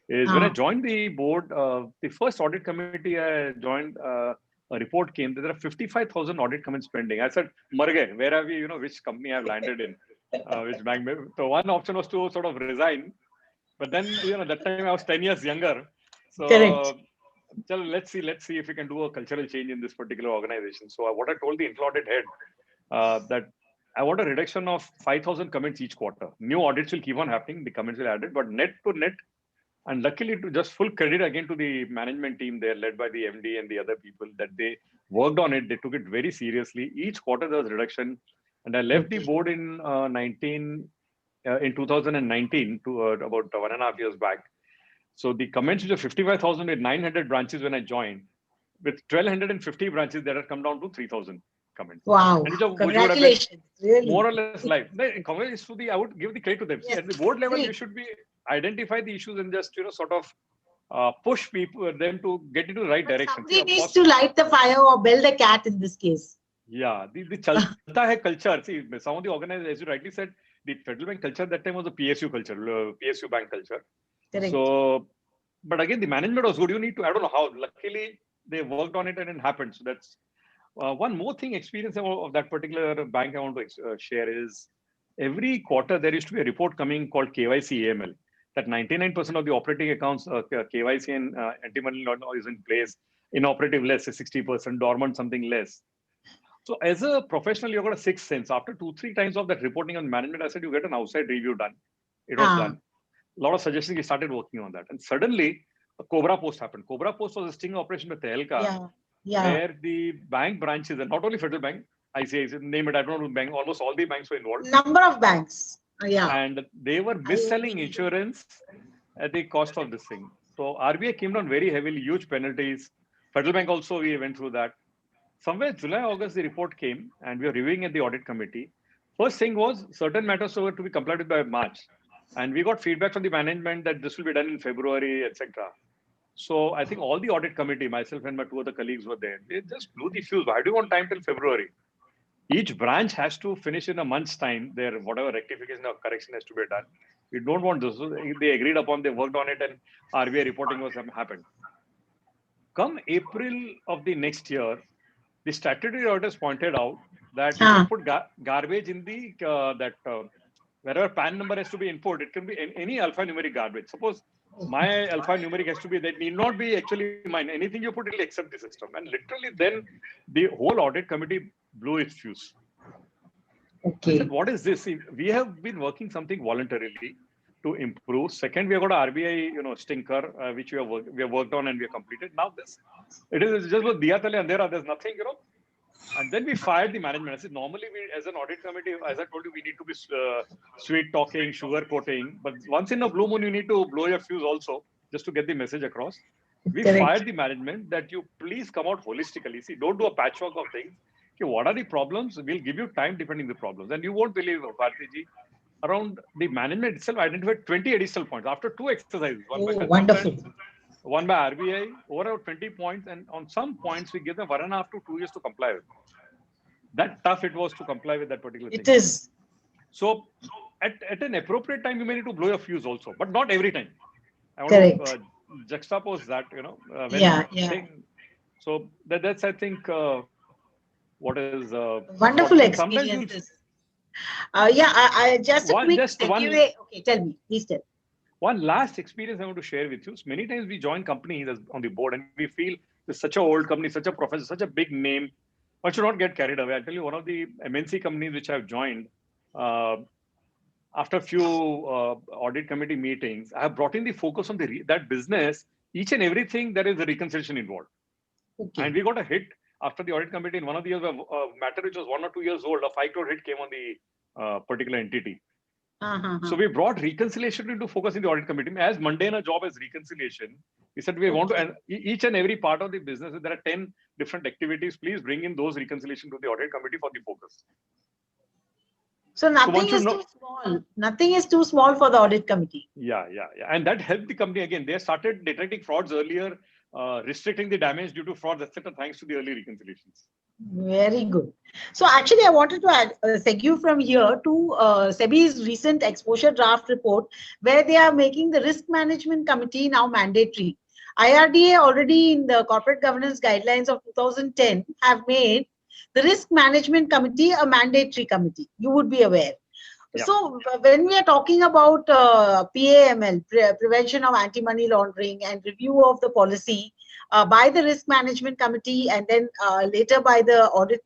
is when I joined the board, the first audit committee I joined, a report came that there are 55,000 audit comments pending. I said, Marge, where have you, which company I've landed in, which bank? So one option was to sort of resign, but then, that time I was 10 years younger. So let's see if we can do a cultural change in this particular organization. So what I told the internal audit head, that I want a reduction of 5,000 comments each quarter. New audits will keep on happening, the comments will add it, but net to net, and luckily to just full credit again to the management team there led by the MD and the other people that they worked on it. They took it very seriously. Each quarter there was reduction, and I left the board in 2019 to about 1.5 years back. So the comments which are 55,000 with 900 branches when I joined, with 1,250 branches that have come down to 3,000 comments. Wow! Congratulations! Really, more or less life. Congrats to I would give the credit to them. Yes. At the board level, you should be identify the issues and just sort of push them to get into the right direction. Somebody needs to light the fire or build a cat in this case. Yeah, the chalta hai culture. See, some of the organizers, as you rightly said, the Federal Bank culture that time was the PSU culture, PSU bank culture. Correct. So, but again, the management was good. You need to, I don't know how. Luckily, they worked on it and it happened. So that's one more thing. Experience of that particular bank I want to share is every quarter there used to be a report coming called KYC AML. That 99% of the operating accounts, KYC and anti-money laundering is in place. Inoperative less, 60%, dormant something less. So as a professional, you've got a sixth sense. After 2-3 times of that reporting on management, I said you get an outside review done. It was done. A lot of suggestions, we started working on that. And suddenly, a Cobra Post happened. Cobra Post was a sting operation with Tehelka, where the bank branches, and not only Federal Bank, ICICI, name it, I don't know, bank, almost all the banks were involved. Number of banks. And they were mis-selling insurance at the cost of this thing. So RBI came down very heavily, huge penalties. Federal Bank also, we went through that. Somewhere July, August, the report came and we were reviewing at the audit committee. First thing was certain matters were to be completed by March. And we got feedback from the management that this will be done in February, etc. So I think all the audit committee, myself and my 2 other colleagues were there. They just blew the fuse. Why do you want time till February? Each branch has to finish in a month's time. Their whatever rectification or correction has to be done. We don't want this. So they agreed upon, they worked on it, and RBI reporting was happened. Come April of the next year, the statutory auditors pointed out that you put garbage in the wherever PAN number has to be input, it can be any alphanumeric garbage. Suppose my alphanumeric has to be, that need not be actually mine. Anything you put, it will accept the system. And literally then the whole audit committee blew its fuse. Okay. Said, what is this? We have been working something voluntarily to improve. Second, we have got a RBI, stinker, which we have worked on and we have completed. Now it is just with Diya Tale Andhera, there's nothing, And then we fired the management. I said, normally we, as an audit committee, as I told you, we need to be sweet talking, sugar coating. But once in a blue moon, you need to blow your fuse also, just to get the message across. We fired the management that you please come out holistically. See, don't do a patchwork of things. Okay, what are the problems? We'll give you time depending on the problems. And you won't believe, Bharti, around the management itself identified 20 additional points after 2 exercises. Wonderful. One by RBI, over 20 points, and on some points we give them 1.5 to 2 years to comply with. That tough it was to comply with that particular thing. It is. So at an appropriate time, you may need to blow your fuse also, but not every time. I want to juxtapose that, So that's, I think, what is wonderful experiences. Just a quick takeaway. Okay, tell me, please tell. One last experience I want to share with you. Many times we join companies on the board and we feel it's such an old company, such a professor, such a big name. One should not get carried away. I'll tell you, one of the MNC companies which I've joined, after a few audit committee meetings, I have brought in the focus on that business. Each and everything, there is a reconciliation involved. Okay. And we got a hit. after the audit committee, in one of the years, a matter which was 1 or 2 years old, a 5 crore hit came on the particular entity. So we brought reconciliation into focus in the audit committee. As mundane a job as reconciliation, we said we want to, and each and every part of the business, there are 10 different activities. Please bring in those reconciliation to the audit committee for the focus. So nothing is too small. Nothing is too small for the audit committee. Yeah. And that helped the company again. They started detecting frauds earlier, restricting the damage due to frauds, etc. Thanks to the early reconciliations. Very good. So actually, I wanted to add, segue from here to SEBI's recent exposure draft report, where they are making the risk management committee now mandatory. IRDA already in the corporate governance guidelines of 2010 have made the risk management committee a mandatory committee. You would be aware. Yeah. So when we are talking about PAML, prevention of anti-money laundering, and review of the policy by the risk management committee and then later by the audit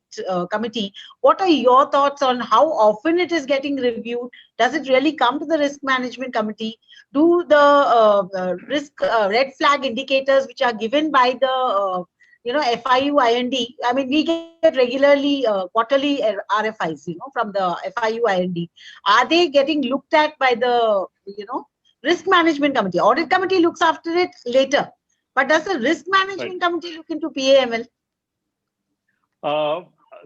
committee, what are your thoughts on how often it is getting reviewed? Does it really come to the risk management committee? Do the risk red flag indicators which are given by the FIU IND, I mean, we get regularly quarterly RFIs, from the FIU IND. Are they getting looked at by the, risk management committee? Audit committee looks after it later. But does the risk management committee look into PAML?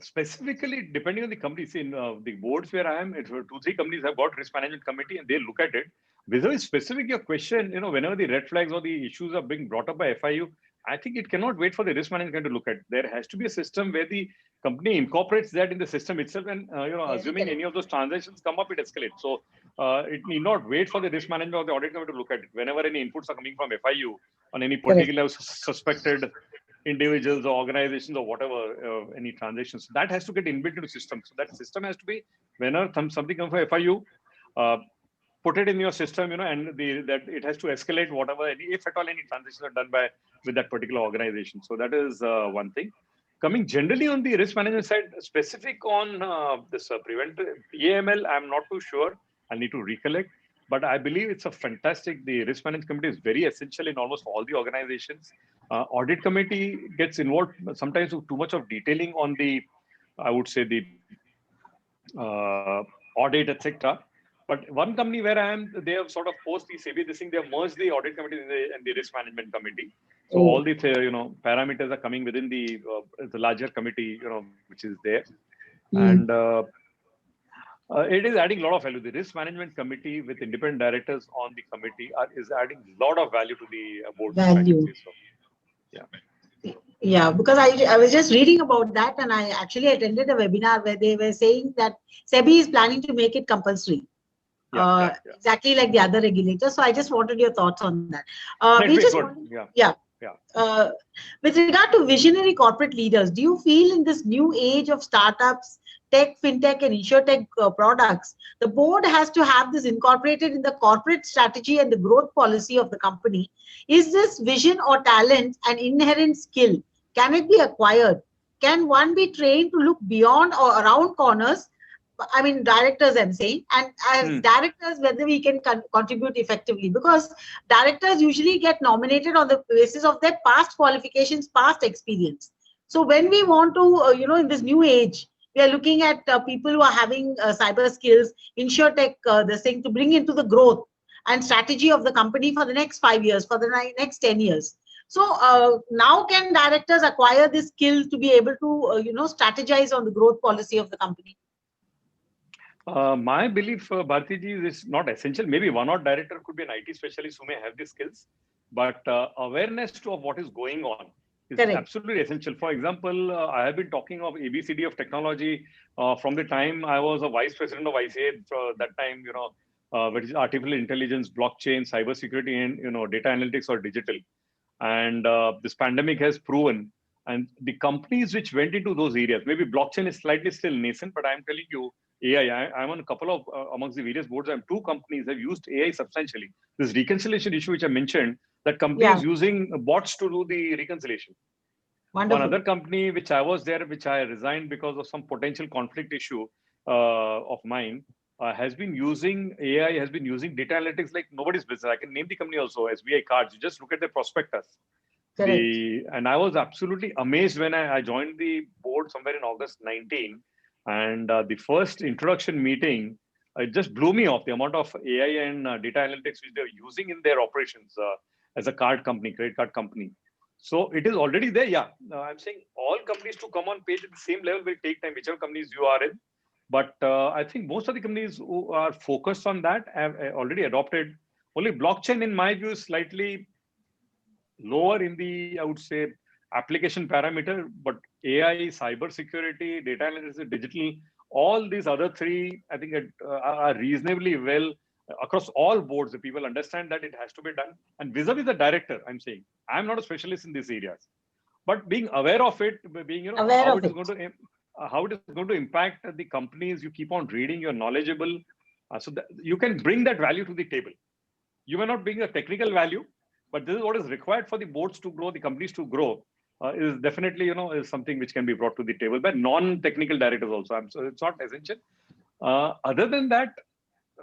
Specifically, depending on the companies, in the boards where I am, 2-3 companies have got risk management committee and they look at it. Whether it's specific your question, whenever the red flags or the issues are being brought up by FIU, I think it cannot wait for the risk management to look at. There has to be a system where the company incorporates that in the system itself, and assuming any of those transactions come up, it escalates. So it need not wait for the risk management or the audit committee to look at it. Whenever any inputs are coming from FIU on any particular suspected individuals or organizations or whatever, any transactions, that has to get inbuilt into the system. So that system has to be, whenever something comes from FIU, put it in your system, and that it has to escalate whatever, if at all any transactions are done with that particular organization. So that is one thing. Coming generally on the risk management side, specific on this preventive PAML, I'm not too sure. I need to recollect, but I believe it's a fantastic. The risk management committee is very essential in almost all the organizations. Audit committee gets involved sometimes with too much of detailing on the, I would say, the audit, etc. But one company where I am, they have sort of post the SEBI this thing, they have merged the audit committee and the risk management committee. So all the parameters are coming within the larger committee, which is there, and it is adding a lot of value. The risk management committee with independent directors on the committee is adding a lot of value to the board. Value. Yeah, because I was just reading about that, and I actually attended a webinar where they were saying that SEBI is planning to make it compulsory. Exactly like the other regulators. So I just wanted your thoughts on that. With regard to visionary corporate leaders, do you feel in this new age of startups, tech, fintech, and insurtech products, the board has to have this incorporated in the corporate strategy and the growth policy of the company? Is this vision or talent an inherent skill? Can it be acquired? Can one be trained to look beyond or around corners? I mean, directors, I'm saying, and as directors, whether we can contribute effectively, because directors usually get nominated on the basis of their past qualifications, past experience. So when we want to, in this new age, we are looking at people who are having cyber skills, insurtech, this thing to bring into the growth and strategy of the company for the next 5 years, for the next 10 years. So now can directors acquire this skill to be able to, strategize on the growth policy of the company? My belief, Bharti, is not essential. Maybe one or director could be an IT specialist who may have the skills, but awareness of what is going on is absolutely essential. For example, I have been talking of ABCD of technology from the time I was a vice president of ICA. That time, which is artificial intelligence, blockchain, cybersecurity, and data analytics or digital. And this pandemic has proven, and the companies which went into those areas, maybe blockchain is slightly still nascent, but I'm telling you, AI, I'm on a couple of, amongst the various boards, 2 companies have used AI substantially. This reconciliation issue, which I mentioned, that company is using bots to do the reconciliation. Wonderful. One other company, which I was there, which I resigned because of some potential conflict issue of mine, has been using AI, has been using data analytics like nobody's business. I can name the company also, SBI Cards. You just look at the prospectus. Correct. And I was absolutely amazed when I joined the board somewhere in August 19, and the first introduction meeting, it just blew me off the amount of AI and data analytics which they're using in their operations as a card company, credit card company. So it is already there. Yeah, I'm saying all companies to come on page at the same level will take time, whichever companies you are in. But I think most of the companies who are focused on that have already adopted. Only blockchain, in my view, is slightly lower in the, I would say, application parameter, but AI, cyber security, data analytics, digital, all these other three, I think are reasonably well across all boards. The people understand that it has to be done. And vis-a-vis the director, I'm saying, I'm not a specialist in these areas, but being aware of it, being, Aware how of it is it. going to, how it is going to impact the companies, you keep on reading, you're knowledgeable. So that you can bring that value to the table. You may not bring a technical value, but this is what is required for the boards to grow, the companies to grow. Is definitely, is something which can be brought to the table by non-technical directors also. So it's not essential. Other than that,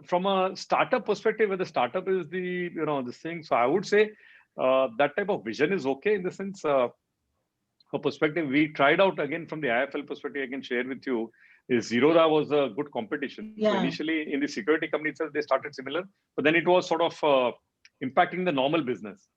from a startup perspective, where the startup is the, this thing. So I would say that type of vision is okay in the sense, for perspective, we tried out again from the IIFL perspective, I can share with you, is Zerodha was a good competition. So Yeah. initially in the security company itself, they started similar, but then it was sort of impacting the normal business.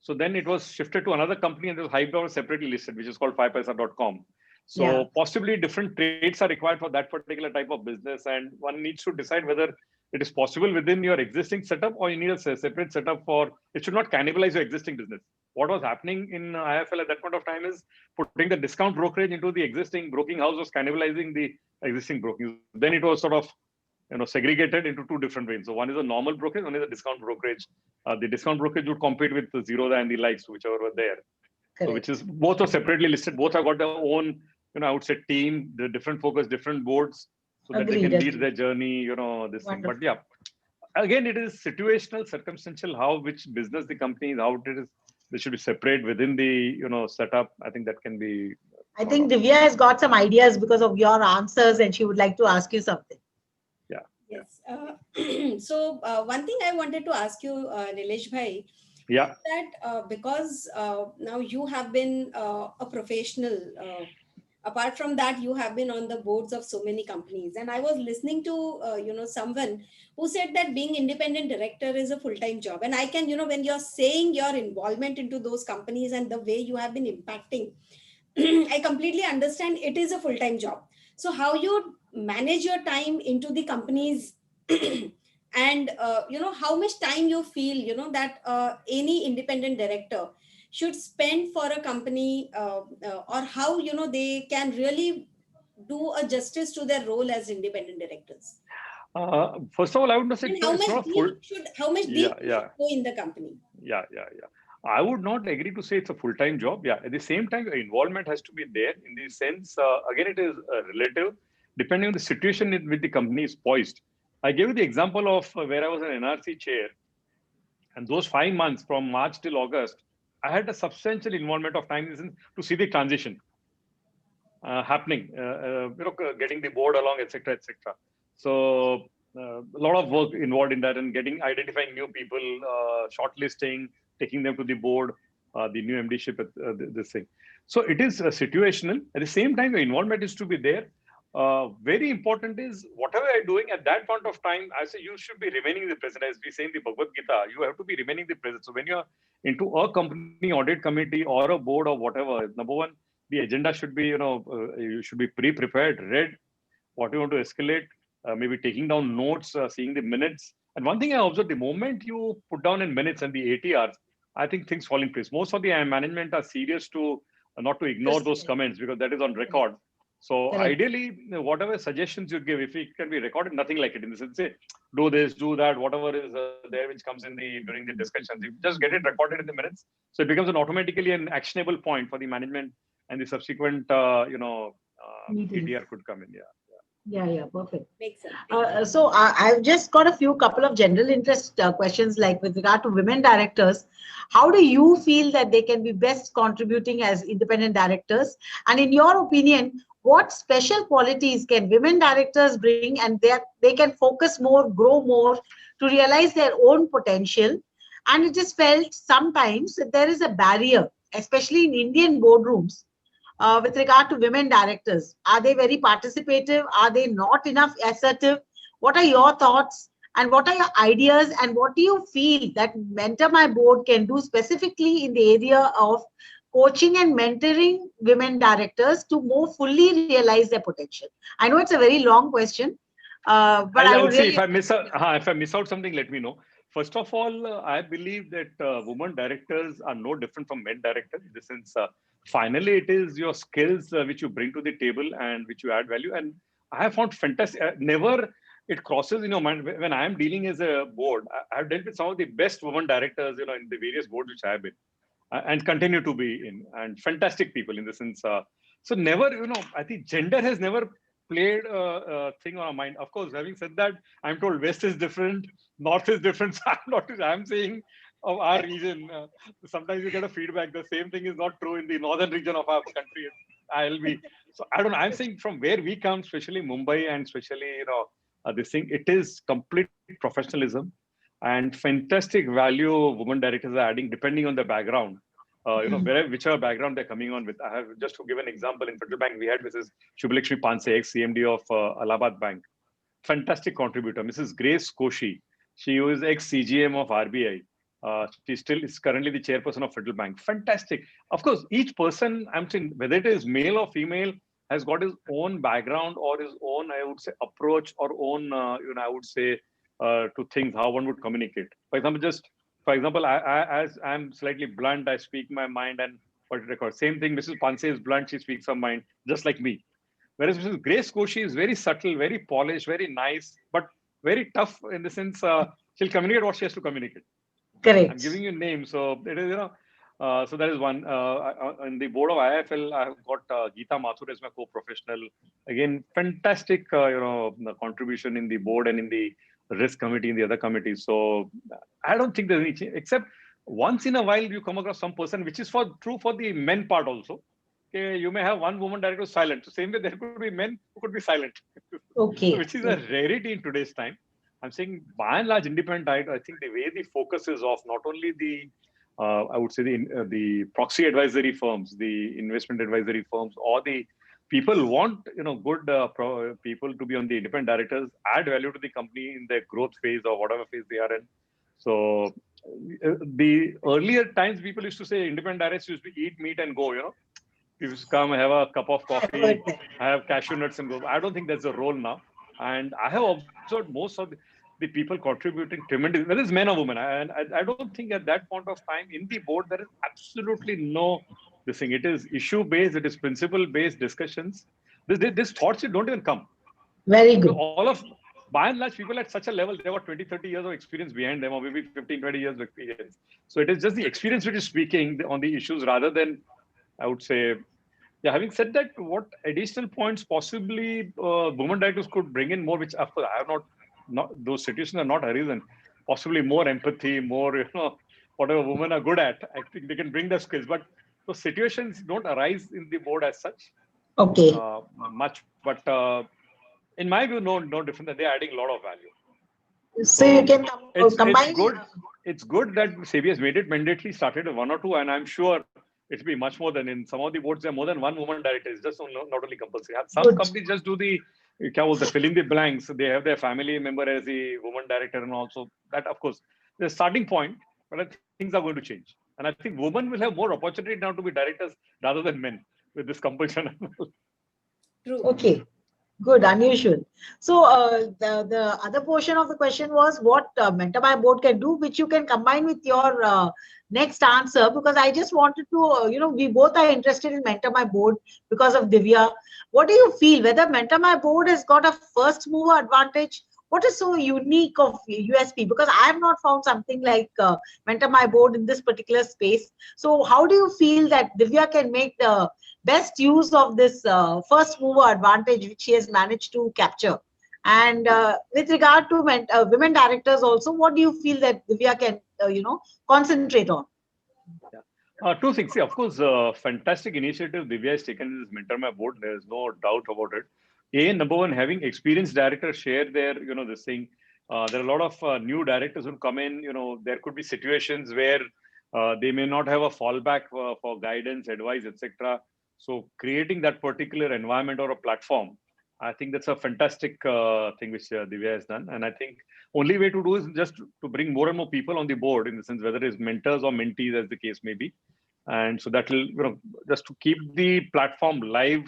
So then it was shifted to another company and it was hyped out separately listed, which is called 5paisa.com. So Yeah. possibly different traits are required for that particular type of business. And one needs to decide whether it is possible within your existing setup or you need a separate setup for, it should not cannibalize your existing business. What was happening in IIFL at that point of time is putting the discount brokerage into the existing broking house was cannibalizing the existing broking. Then it was sort of, segregated into two different ways. So one is a normal brokerage, one is a discount brokerage. The discount brokerage would compete with the Zerodha and the likes, whichever were there. So which is, both are separately listed. Both have got their own, I would say, team, the different focus, different boards, so that they can lead their journey, this thing. But yeah, again, it is situational, circumstantial, how, which business the company is, how it is, they should be separate within the, setup. I think that can be. I think Divya has got some ideas because of your answers and she would like to ask you something. Yeah. Yes. So one thing I wanted to ask you, Nilesh Bhai, yeah, that because now you have been a professional, apart from that, you have been on the boards of so many companies. And I was listening to, someone who said that being independent director is a full-time job. And I can, when you're saying your involvement into those companies and the way you have been impacting, I completely understand it is a full-time job. So how you manage your time into the companies and, how much time you feel, that any independent director should spend for a company or how, they can really do a justice to their role as independent directors. First of all, I would not say And how it's much not a full. how much deep should go in the company? Yeah. I would not agree to say it's a full-time job. Yeah, at the same time, your involvement has to be there in the sense, again, it is relative, depending on the situation in which the company is poised. I gave you the example of where I was an NRC chair, and those 5 months from March till August, I had a substantial involvement of time to see the transition happening, getting the board along, etc., etc. So a lot of work involved in that and identifying new people, shortlisting, taking them to the board, the new MD-ship, this thing. So it is situational. At the same time, your involvement is to be there. Very important is whatever you're doing at that point of time, I say you should be remaining the present. As we say in the Bhagavad Gita, you have to be remaining the present. So when you're into a company audit committee or a board or whatever, number one, the agenda should be, you should be pre-prepared, read what you want to escalate, maybe taking down notes, seeing the minutes. And one thing I observed, the moment you put down in minutes and the ATRs, I think things fall in place. Most of the management are serious to not to ignore those comments because that is on record. So ideally, whatever suggestions you give, if it can be recorded, nothing like it in the sense, say, do this, do that, whatever is there, which comes in during the discussions, you just get it recorded in the minutes. So it becomes automatically an actionable point for the management and the subsequent, PDR could come in. Yeah, perfect. Makes sense. So I've just got a couple of general interest questions, like with regard to women directors. How do you feel that they can be best contributing as independent directors? And in your opinion, what special qualities can women directors bring and they can focus more, grow more to realize their own potential? And it is felt sometimes that there is a barrier especially in Indian boardrooms, with regard to women directors? Are they very participative? Are they not enough assertive? What are your thoughts? And what are your ideas? And what do you feel that Mentor My Board can do specifically in the area of coaching and mentoring women directors to more fully realize their potential? I know it's a very long question, but I I'll would see really... if I miss out something, let me know. First of all, I believe that women directors are no different from men directors in the sense, finally, it is your skills which you bring to the table and which you add value. And I have found fantastic, never it crosses in your mind when I am dealing as a board. I have dealt with some of the best women directors, in the various boards which I have been and continue to be in, and fantastic people in the sense. So never, I think gender has never played a thing on our mind. Of course, having said that, I'm told West is different, North is different. So I'm saying of our region. Sometimes you get a feedback. The same thing is not true in the northern region of our country. I'll be so I don't know. I'm saying from where we come, especially Mumbai, and especially this thing, it is complete professionalism and fantastic value women directors are adding depending on the background. Whichever background they're coming on with. I have just to give an example. In Federal Bank, we had Mrs. Shubhalakshmi Panse, ex-CMD of Allahabad Bank. Fantastic contributor. Mrs. Grace Koshi. She was ex-CGM of RBI. She still is currently the chairperson of Federal Bank. Fantastic. Of course, each person, I'm saying, whether it is male or female, has got his own background or his own, I would say, approach or own, I would say, to things, how one would communicate. For example, as I'm slightly blunt, I speak my mind and what record. Same thing, Mrs. Panse is blunt, she speaks her mind, just like me. Whereas Mrs. Grace Koshi is very subtle, very polished, very nice, but very tough in the sense she'll communicate what she has to communicate. Correct. I'm giving you names, so it is, so that is one. In the board of IIFL, I have got Geeta Mathur as my co-professional. Again, fantastic, contribution in the board and in the risk committee and the other committees. So I don't think there's any change, except once in a while you come across some person, which is true for the men part also. Okay, you may have one woman director who's silent. So same way, there could be men who could be silent. Okay. Which is a rarity in today's time. I'm saying by and large, independent, I think the way the focus is of not only the, I would say the proxy advisory firms, the investment advisory firms, or the people want, good people to be on the independent directors, add value to the company in their growth phase or whatever phase they are in. So the earlier times, people used to say independent directors used to eat meat and go, You used to come, have a cup of coffee, have cashew nuts and go. I don't think that's the role now. And I have observed most of the people contributing tremendously, whether it's men or women. And I don't think at that point of time in the board, there is absolutely no this thing. It is issue-based, it is principle-based discussions. These thoughts don't even come. Very good. By and large, people at such a level, they've got 20, 30 years of experience behind them, or maybe 15, 20 years of experience. So it is just the experience which is speaking on the issues rather than, I would say, yeah, having said that, what additional points possibly women directors could bring in more, which of course I have not those situations are not arisen. Possibly more empathy, more, whatever women are good at. I think they can bring their skills, but those situations don't arise in the board as such. Okay. Much, but in my view, no different. That they're adding a lot of value. So you can combine. It's good that SEBI has made it mandatory, started with 1 or 2, and I'm sure it'll be much more than in some of the boards. There are more than one woman director. It's just not only compulsory. Some companies just do the filling the blanks. They have their family member as the woman director, and also that, of course, the starting point. But I think things are going to change, and I think women will have more opportunity now to be directors rather than men with this compulsion. True. Okay. Good, unusual. So the other portion of the question was what Mentor My Board can do, which you can combine with your next answer, because I just wanted to, we both are interested in Mentor My Board because of Divya. What do you feel, whether Mentor My Board has got a first mover advantage? What is so unique of USP? Because I have not found something like Mentor My Board in this particular space. So how do you feel that Divya can make the best use of this first mover advantage which she has managed to capture? And with regard to women directors also, what do you feel that Divya can, concentrate on? Yeah. Two things. See, of course, fantastic initiative Divya has taken in this Mentor My Board. There's no doubt about it. Number one, having experienced directors share their, this thing. There are a lot of new directors who come in. There could be situations where They may not have a fallback for guidance, advice, etc. So creating that particular environment or a platform, I think that's a fantastic thing which Divya has done. And I think only way to do is just to bring more and more people on the board, in the sense whether it's mentors or mentees, as the case may be. And so that will, just to keep the platform live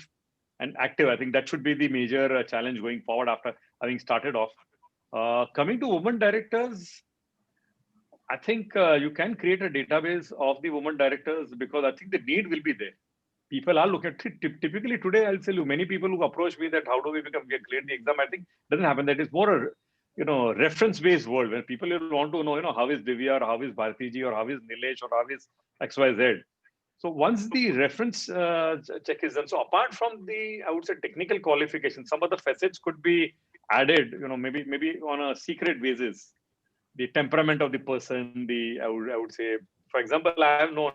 and active. I think that should be the major challenge going forward after having started off. Coming to women directors, I think you can create a database of the women directors, because I think the need will be there. People are looking at it. Typically today, I'll tell you, many people who approach me that how do we get cleared the exam, I think doesn't happen. That is more a reference-based world where people want to know, how is Divya, or how is Bharti or how is Nilesh, or how is XYZ. So once the reference check is done, so apart from the, I would say, technical qualification, some of the facets could be added, maybe on a secret basis. The temperament of the person, I would say, for example, I have known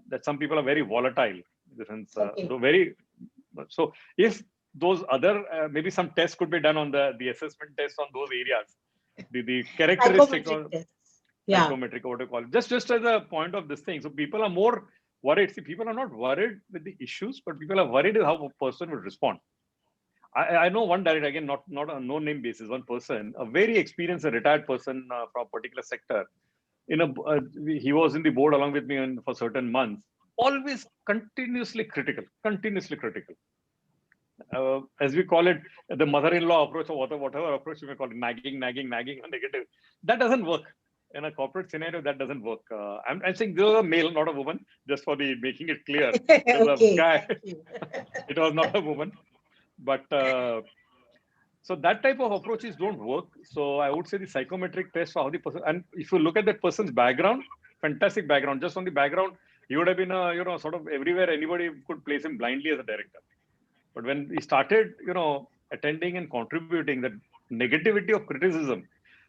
that some people are very volatile in the sense, so if those other, maybe some tests could be done on the assessment test on those areas, the characteristics or psychometric, what you call it, just as a point of this thing. So people are more worried. See, people are not worried with the issues, but people are worried with how a person would respond. I know one director, again, not on a no-name basis, one person, a very experienced, a retired person from a particular sector. He was in the board along with me for certain months, always continuously critical. As we call it, the mother-in-law approach, or whatever approach you may call it, nagging, negative. That doesn't work. In a corporate scenario, that doesn't work. I'm saying this was a male, not a woman, just for the making it clear. A guy. It was not a woman. But so that type of approaches don't work. So I would say the psychometric test for how the person, and if you look at that person's background, fantastic background. Just on the background, he would have been sort of everywhere. Anybody could place him blindly as a director. But when he started, attending and contributing, that negativity of criticism,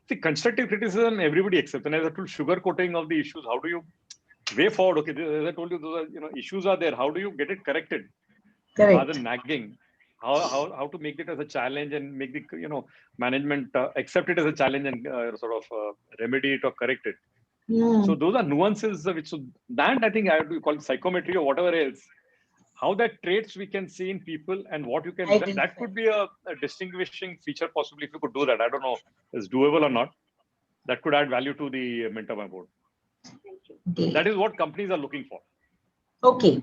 see, constructive criticism, everybody accepts. And as I told, sugarcoating of the issues, how do you way forward? Okay, as I told you, those are, issues are there. How do you get it corrected? Rather than nagging. How to make it as a challenge and make the management accept it as a challenge and sort of remedy it or correct it. So those are nuances that I think I have to call it psychometry or whatever else. How that traits we can see in people and what you can that could be a distinguishing feature possibly if you could do that. I don't know if it's doable or not. That could add value to the Mentor My Board. Okay. That is what companies are looking for. Okay.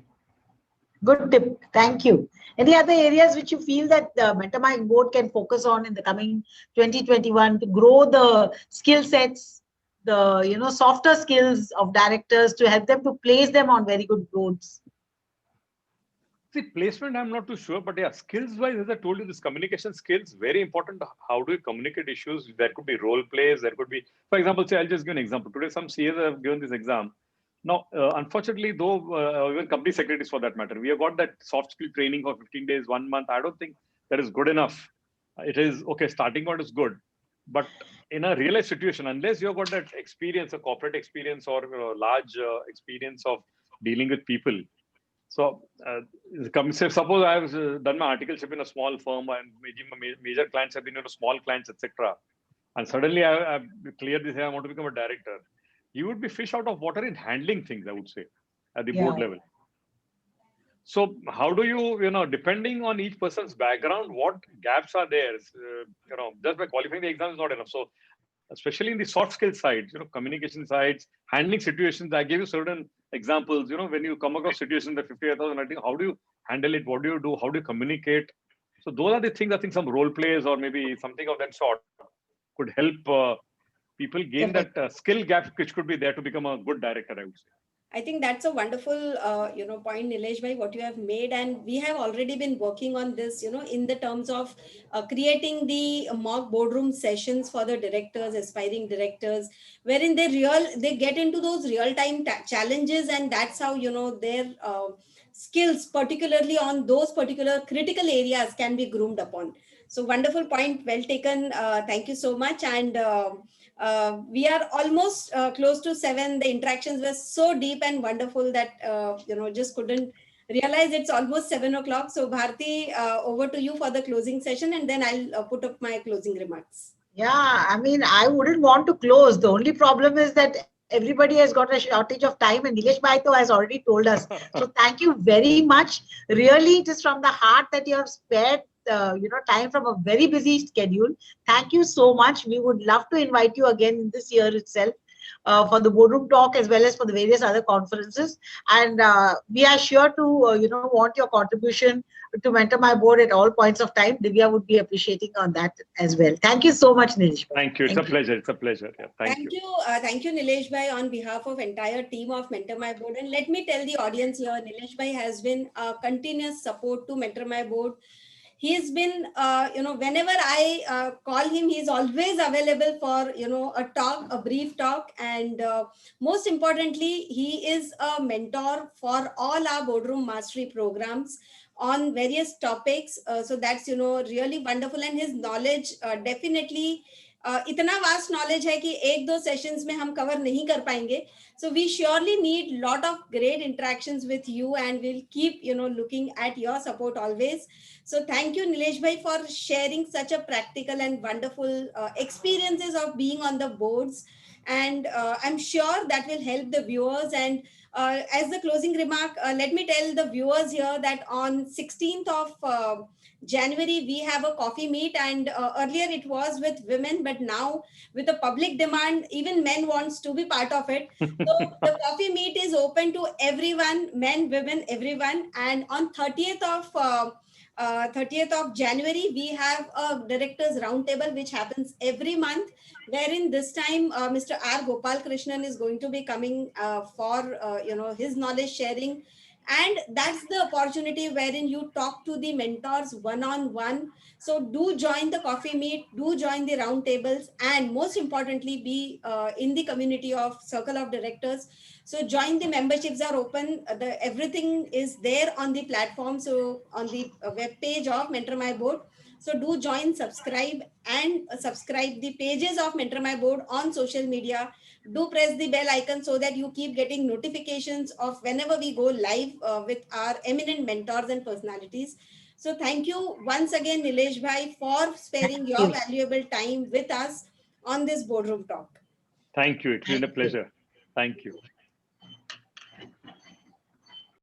Good tip. Thank you. Any other areas which you feel that the Mentor My Board can focus on in the coming 2021 to grow the skill sets, the softer skills of directors, to help them to place them on very good boards? See, placement, I'm not too sure, but yeah, skills-wise, as I told you, this communication skills, very important. How do you communicate issues? There could be role plays. There could be, for example, say, I'll just give an example. Today, some CAs have given this exam. Now, unfortunately, though, even company secretaries for that matter, we have got that soft skill training for 15 days, 1 month. I don't think that is good enough. It is, okay, starting point is good. But in a real life situation, unless you've got that experience, a corporate experience or large experience of dealing with people. So, suppose I have done my articleship in a small firm and major clients have been small clients, etc. And suddenly I cleared this, I want to become a director. You would be fish out of water in handling things, I would say, at the board level. So how do you, depending on each person's background, what gaps are there? Just by qualifying the exam is not enough. So especially in the soft skill sides, communication sides, handling situations, I gave you certain examples, when you come across situations that 58,000, I think, how do you handle it? What do you do? How do you communicate? So those are the things, I think some role plays or maybe something of that sort could help people gain that skill gap, which could be there to become a good director, I would say. I think that's a wonderful, point, Nilesh bhai, what you have made. And we have already been working on this, in the terms of creating the mock boardroom sessions for the directors, aspiring directors, wherein they get into those real-time challenges. And that's how, their skills, particularly on those particular critical areas, can be groomed upon. So wonderful point, well taken. Thank you so much. And we are almost close to 7. The interactions were so deep and wonderful that, just couldn't realize it's almost 7 o'clock. So Bharti, over to you for the closing session, and then I'll put up my closing remarks. Yeah, I mean, I wouldn't want to close. The only problem is that everybody has got a shortage of time, and Nilesh Bhai has already told us. So thank you very much. Really, it is from the heart that you have spared time from a very busy schedule. Thank you so much. We would love to invite you again this year itself for the boardroom talk as well as for the various other conferences. And we are sure to want your contribution to mentor my board at all points of time. Divya would be appreciating on that as well. Thank you so much, Nilesh. Thank you. It's a pleasure. It's a pleasure. Yeah, thank you. Thank you, Nilesh Bhai, on behalf of entire team of Mentor My Board. And let me tell the audience here, Nilesh Bhai has been a continuous support to Mentor My Board. He's been, whenever I call him, he's always available for, a talk, a brief talk. And most importantly, he is a mentor for all our boardroom mastery programs on various topics. So that's, really wonderful. And his knowledge definitely इतना vast knowledge है कि एक दो sessions में हम cover नहीं कर पाएंगे. So we surely need lot of great interactions with you, and we'll keep looking at your support always. So thank you, Nilesh Bhai, for sharing such a practical and wonderful experiences of being on the boards, and I'm sure that will help the viewers. And as the closing remark, let me tell the viewers here that on 16th of January, we have a coffee meet, and earlier it was with women, but now with the public demand, even men wants to be part of it. So the coffee meet is open to everyone, men, women, everyone. And on 30th of January, we have a directors roundtable, which happens every month, wherein this time Mr. R. Gopal Krishnan is going to be coming for his knowledge sharing. And that's the opportunity wherein you talk to the mentors one-on-one. So do join the coffee meet, do join the roundtables, and most importantly, be in the community of Circle of Directors. So join, the memberships are open. Everything is there on the platform. So on the web page of Mentor My Board. So do join, subscribe, and subscribe the pages of Mentor My Board on social media. Do press the bell icon so that you keep getting notifications of whenever we go live with our eminent mentors and personalities. So thank you once again, Nilesh Bhai, for sparing your valuable time with us on this boardroom talk. Thank you. It's been a pleasure. Thank you.